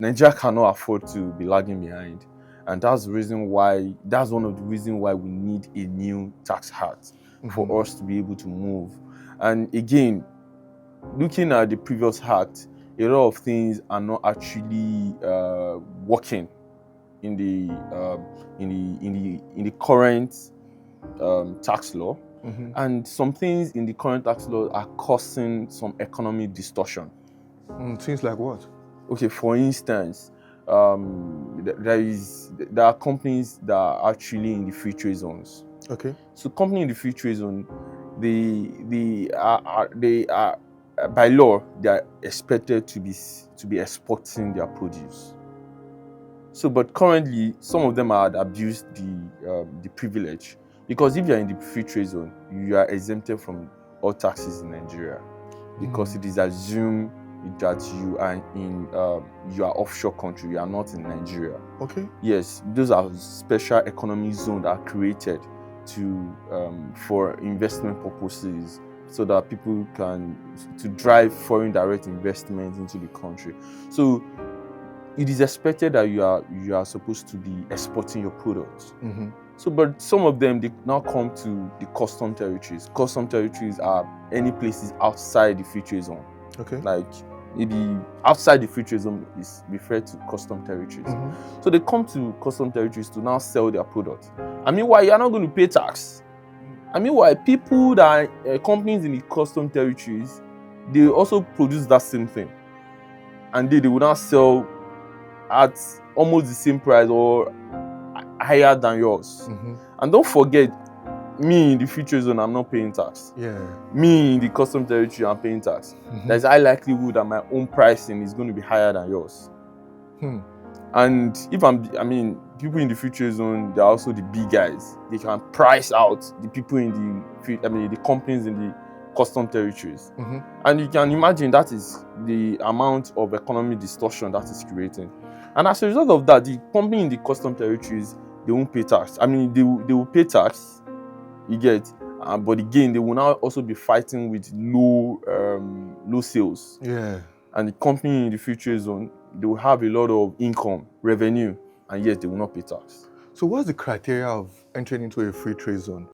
Nigeria cannot afford to be lagging behind, and that's the reason why. That's one of the reasons why we need a new tax act for us to be able to move. And again, looking at the previous act, a lot of things are not actually working in the current tax law, and some things in the current tax law are causing some economic distortion. Things like what? Okay, for instance, there are companies that are actually in the free trade zones. Okay. So, company in the free trade zone, they are by law they are expected to be exporting their produce. So, but currently, some of them had abused the privilege, because if you are in the free trade zone, you are exempted from all taxes in Nigeria, because it is assumed that you are in your offshore country, you are not in Nigeria. Okay. Yes, those are special economic zones that are created for investment purposes, so that people can to drive foreign direct investment into the country. So it is expected that you are supposed to be exporting your products. So, but some of them, they now come to the custom territories. Custom territories are any places outside the free trade zone. Okay. Like maybe outside the free trade zone is referred to custom territories. So they come to custom territories to now sell their products. I mean, why you are not going to pay tax? I mean, why people that are companies in the custom territories, they also produce that same thing, and they will now sell at almost the same price or higher than yours. And don't forget, me in the free trade zone, I'm not paying tax. Yeah. Me in the custom territory, I'm paying tax. There's a high likelihood that my own pricing is going to be higher than yours. And if people in the free trade zone, they're also the big guys. They can price out the people in the companies in the custom territories. And you can imagine that is the amount of economic distortion that is creating. And as a result of that, the company in the custom territories, they won't pay tax. I mean, they will pay tax, you get, but again, they will now also be fighting with low sales. Yeah. And the company in the free trade zone, they will have a lot of income, revenue, and yet they will not pay tax. So what's the criteria of entering into a free trade zone?